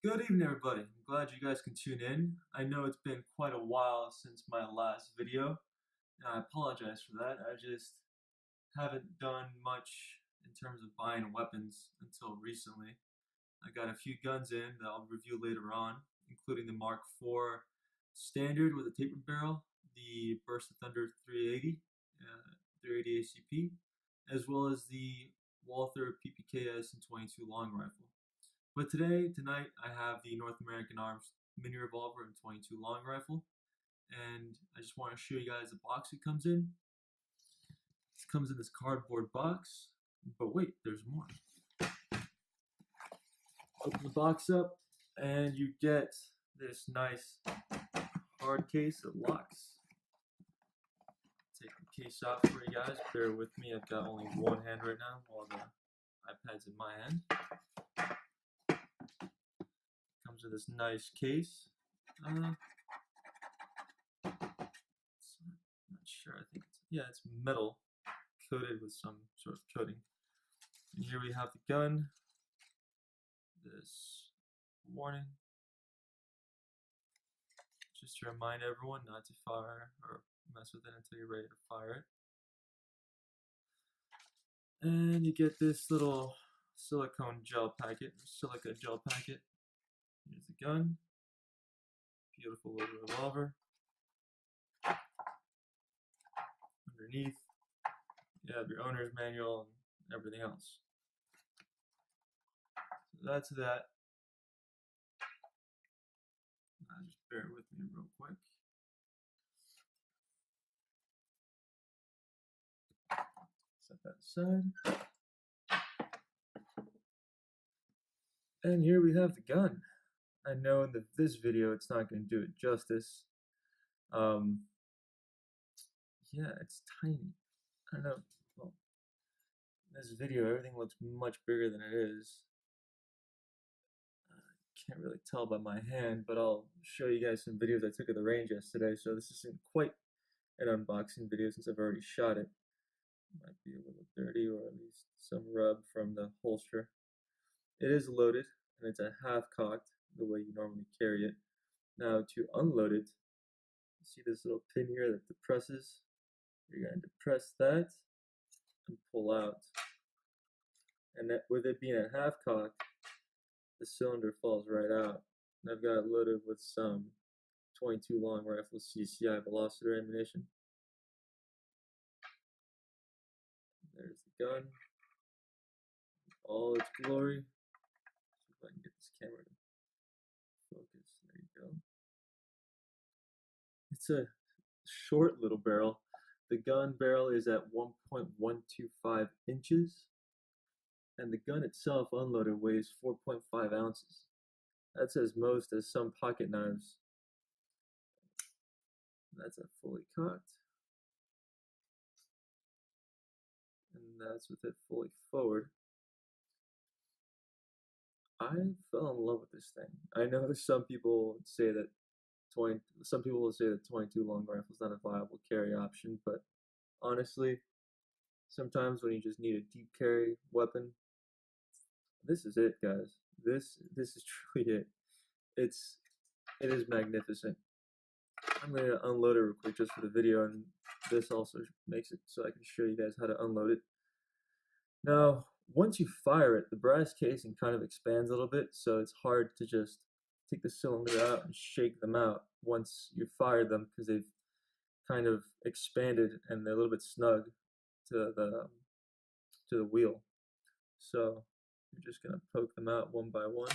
Good evening, everybody. I'm glad you guys can tune in. I know it's been quite a while since my last video, and I apologize for that. I just haven't done much in terms of buying weapons until recently. I got a few guns in that I'll review later on, including the Mark IV Standard with a tapered barrel, the Burst of Thunder 380, 380 ACP, as well as the Walther PPKS and 22 long rifle. But tonight, I have the North American Arms Mini Revolver and 22 long rifle, and I just want to show you guys the box it comes in. It comes in this cardboard box, but wait, there's more. Open the box up, and you get this nice hard case that locks. Take the case out for you guys. Bear with me, I've got only one hand right now while the iPad's in my hand. Comes with this nice case. I'm not sure. I think it's metal coated with some sort of coating. And here we have the gun. This warning, just to remind everyone not to fire or mess with it until you're ready to fire it. And you get this little silicone gel packet, silica gel packet. Here's the gun. Beautiful little revolver. Underneath, you have your owner's manual and everything else. So that's that. Just bear with me real quick. Set that aside. And here we have the gun. I know in this video it's not going to do it justice. Yeah, it's tiny. I don't know. Well, in this video, everything looks much bigger than it is. Can't really tell by my hand, but I'll show you guys some videos I took at the range yesterday. So this isn't quite an unboxing video since I've already shot it. Might be a little dirty, or at least some rub from the holster. It is loaded, and it's a half cocked the way you normally carry it. Now to unload it, you see this little pin here that depresses. You're going to depress that and pull out. And that, with it being a half cock, the cylinder falls right out. And I've got it loaded with some 22 long rifle CCI velociter ammunition. There's the gun, all its glory. See if I can get this camera to focus. There you go. It's a short little barrel. The gun barrel is at 1.125 inches, and the gun itself unloaded weighs 4.5 ounces. That's as most as some pocket knives. That's a fully cocked. And that's with it fully forward. I fell in love with this thing. I know some people say that 22 long rifle is not a viable carry option, but honestly, sometimes when you just need a deep carry weapon, this is it, guys. This is truly it. It is magnificent. I'm going to unload it real quick just for the video, and this also makes it so I can show you guys how to unload it. Now, once you fire it, the brass casing kind of expands a little bit, so it's hard to just take the cylinder out and shake them out once you fire them, because they've kind of expanded and they're a little bit snug to the wheel. So you're just going to poke them out one by one.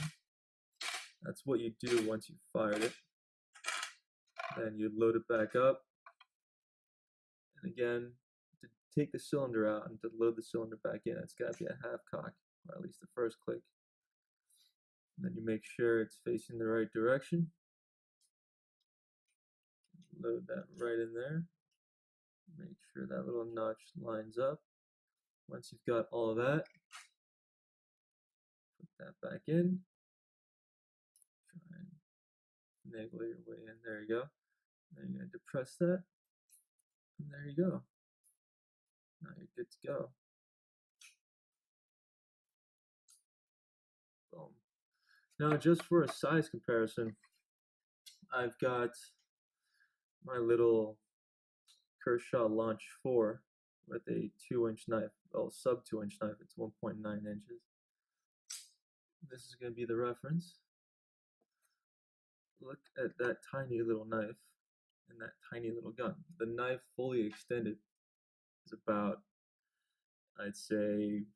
That's what you do once you've fired it. Then you load it back up. And again, to take the cylinder out and to load the cylinder back in, it's got to be a half cock, or at least the first click. And then you make sure it's facing the right direction. Load that right in there. Make sure that little notch lines up. Once you've got all of that, put that back in. Try and finagle your way in. There you go. Then you're going to depress that. And there you go. Now you're good to go. Boom. Now, just for a size comparison, I've got my little Kershaw Launch 4 with a 2-inch knife, well, sub 2-inch knife, it's 1.9 inches. This is going to be the reference. Look at that tiny little knife and that tiny little gun. The knife fully extended is about, I'd say,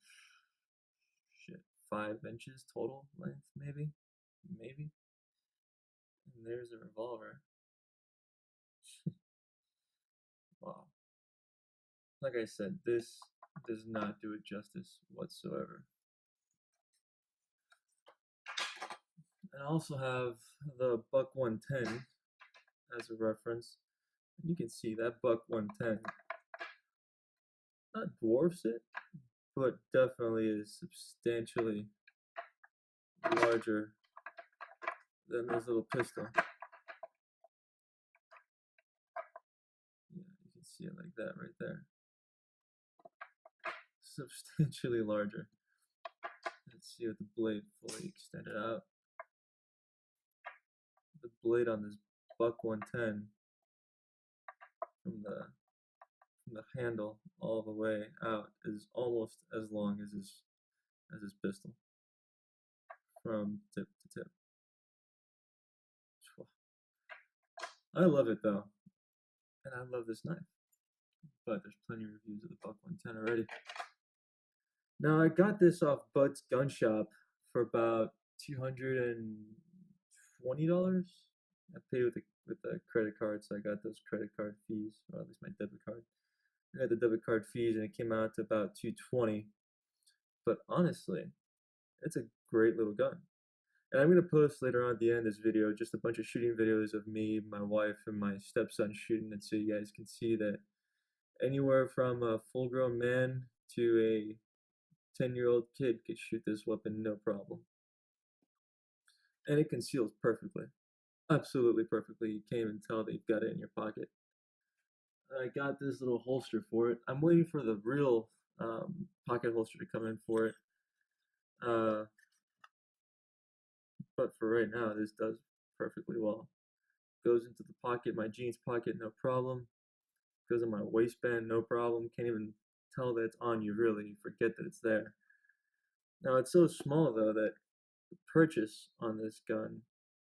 shit, 5 inches total length, maybe. And there's a revolver. Wow. Like I said, this does not do it justice whatsoever. And I also have the Buck 110 as a reference. You can see that Buck 110 not dwarfs it, but definitely is substantially larger than this little pistol. Yeah, you can see it like that right there. Substantially larger. Let's see with the blade fully extended out. The blade on this Buck 110 from the handle all the way out is almost as long as his pistol from tip to tip. I love it though, and I love this knife. But there's plenty of reviews of the Buck 110 already. Now I got this off Bud's Gun Shop for about $220. I paid with a credit card, so I got those credit card fees, or at least my debit card. I got the debit card fees, and it came out to about $220. But honestly, it's a great little gun. And I'm gonna post later on at the end of this video just a bunch of shooting videos of me, my wife, and my stepson shooting it, so you guys can see that anywhere from a full-grown man to a 10-year-old kid could shoot this weapon no problem. And it conceals perfectly. Absolutely perfectly. You can't even tell that you've got it in your pocket. I got this little holster for it. I'm waiting for the real pocket holster to come in for it. But for right now, this does perfectly well. Goes into the pocket, my jeans pocket, no problem. Goes in my waistband, no problem. Can't even tell that it's on you, really. You forget that it's there. Now, it's so small, though, that the purchase on this gun,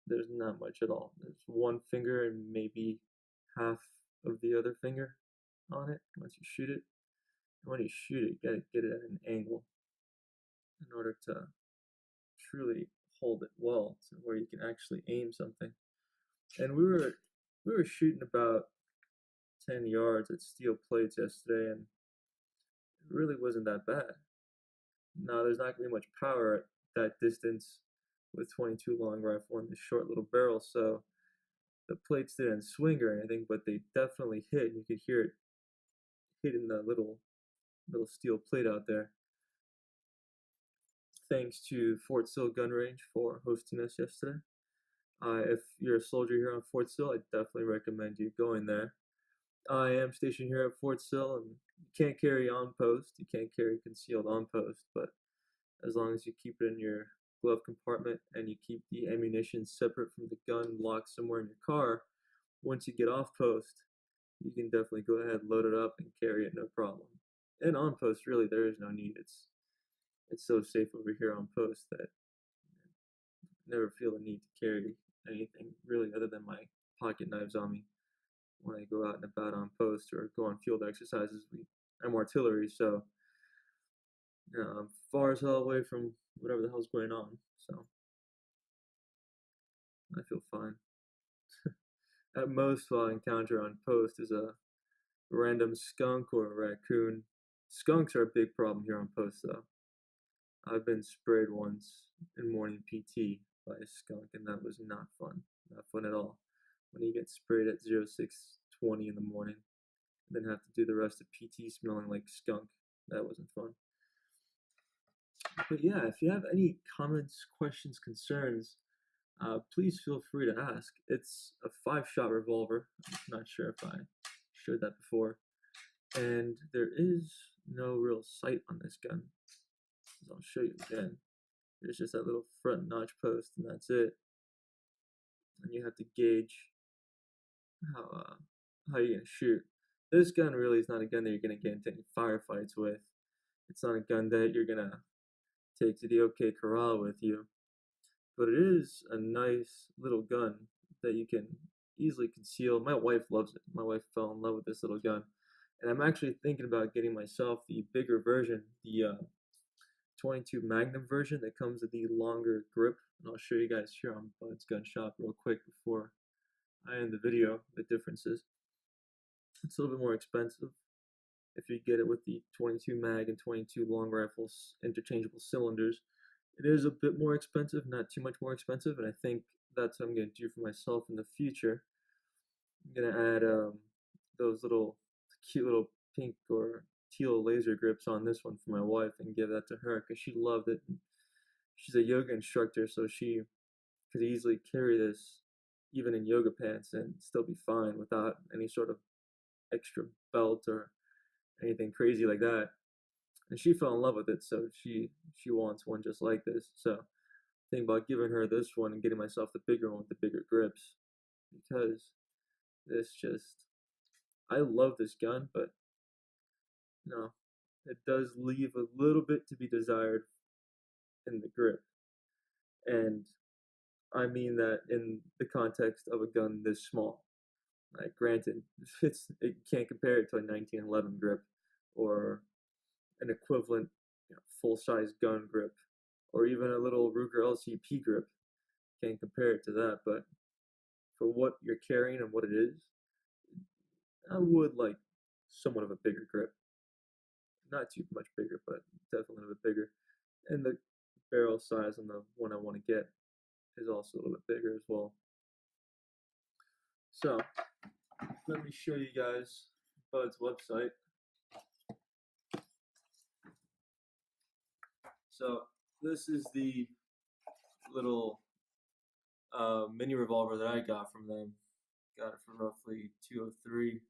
there's not much at all. There's one finger and maybe half of the other finger on it once you shoot it. And when you shoot it, you gotta get it at an angle in order to truly hold it well to where you can actually aim something. And we were shooting about 10 yards at steel plates yesterday, and it really wasn't that bad. Now, there's not going to be much power at that distance with 22 long rifle and this short little barrel, so the plates didn't swing or anything, but they definitely hit. You could hear it hitting the little steel plate out there. Thanks to Fort Sill Gun Range for hosting us yesterday. If you're a soldier here on Fort Sill, I definitely recommend you going there. I am stationed here at Fort Sill, and you can't carry on post. You can't carry concealed on post, but as long as you keep it in your glove compartment and you keep the ammunition separate from the gun locked somewhere in your car, once you get off post, you can definitely go ahead, load it up, and carry it no problem. And on post, really, there is no need. It's so safe over here on post that I never feel the need to carry anything really other than my pocket knives on me when I go out and about on post or go on field exercises. I'm artillery, so I'm far as hell away from whatever the hell's going on, so I feel fine. At most, what I encounter on post is a random skunk or a raccoon. Skunks are a big problem here on post, though. I've been sprayed once in morning PT by a skunk, and that was not fun. Not fun at all. When you get sprayed at 06:20 in the morning, and then have to do the rest of PT smelling like skunk, that wasn't fun. But yeah, if you have any comments, questions, concerns, please feel free to ask. It's a 5-shot revolver. I'm not sure if I showed that before. And there is no real sight on this gun. I'll show you again. There's just that little front notch post, and that's it. And you have to gauge how uh, how you're gonna shoot. This gun really is not a gun that you're gonna get into any firefights with. It's not a gun that you're gonna take to the OK Corral with you, but it is a nice little gun that you can easily conceal. My wife loves it. My wife fell in love with this little gun, and I'm actually thinking about getting myself the bigger version, the 22 Magnum version that comes with the longer grip. And I'll show you guys here on Bud's Gun Shop real quick before I end the video the differences. It's a little bit more expensive if you get it with the 22 mag and 22 long rifles interchangeable cylinders. It is a bit more expensive, not too much more expensive, and I think that's what I'm going to do for myself in the future. I'm going to add those little cute little pink or teal laser grips on this one for my wife and give that to her because she loved it. She's a yoga instructor, so she could easily carry this even in yoga pants and still be fine without any sort of extra belt or anything crazy like that. And she fell in love with it, so she wants one just like this. So think about giving her this one and getting myself the bigger one with the bigger grips, because this just, I love this gun, but no, it does leave a little bit to be desired in the grip. And I mean that in the context of a gun this small. Like, granted, it can't compare it to a 1911 grip or an equivalent, full-size gun grip, or even a little Ruger LCP grip. Can't compare it to that, but for what you're carrying and what it is, I would like somewhat of a bigger grip. Not too much bigger, but definitely a little bit bigger. And the barrel size on the one I want to get is also a little bit bigger as well. So let me show you guys Bud's website. So this is the little mini revolver that I got from them. Got it for roughly $203.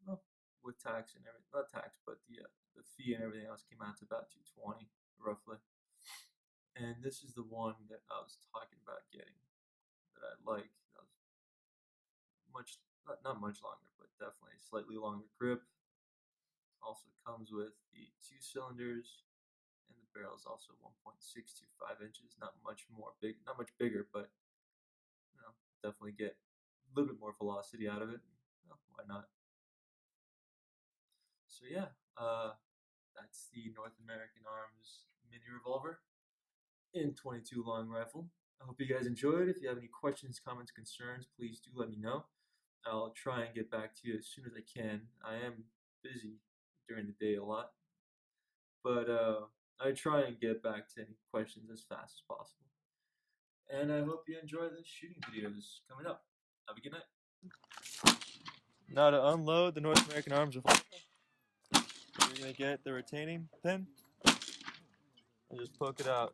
Well, with tax and everything, not tax, but the fee and everything else came out to about $220 roughly. And this is the one that I was talking about getting that I like. That was much, not much longer, but definitely slightly longer grip. Also comes with the 2 cylinders, and the barrel is also 1.625 inches. Not much bigger, but definitely get a little bit more velocity out of it. Why not? So yeah, that's the North American Arms mini revolver in 22 long rifle. I hope you guys enjoyed. If you have any questions, comments, concerns, please do let me know. I'll try and get back to you as soon as I can. I am busy during the day a lot, but I try and get back to any questions as fast as possible. And I hope you enjoy the shooting videos coming up. Have a good night. Now to unload the North American Arms revolver, you're going to get the retaining pin and just poke it out.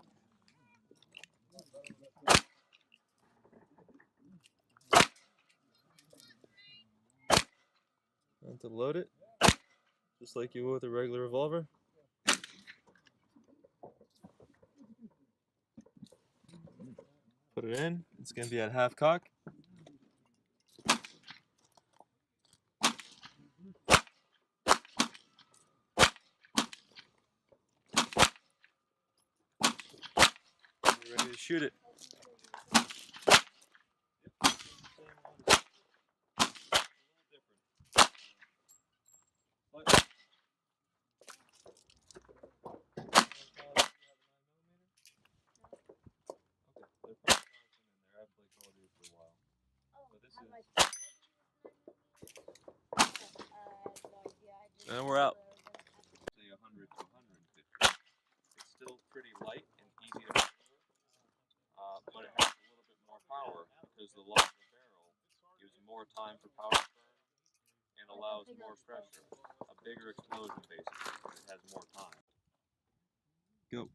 And to load it, just like you would with a regular revolver. Put it in, it's going to be at half cock. You're ready to shoot it. And we're out. Say 100 to 150. It's still pretty light and easy to but it has a little bit more power because the longer barrel gives more time for power to burn and allows more pressure. A bigger explosion basically, but it has more time. Go.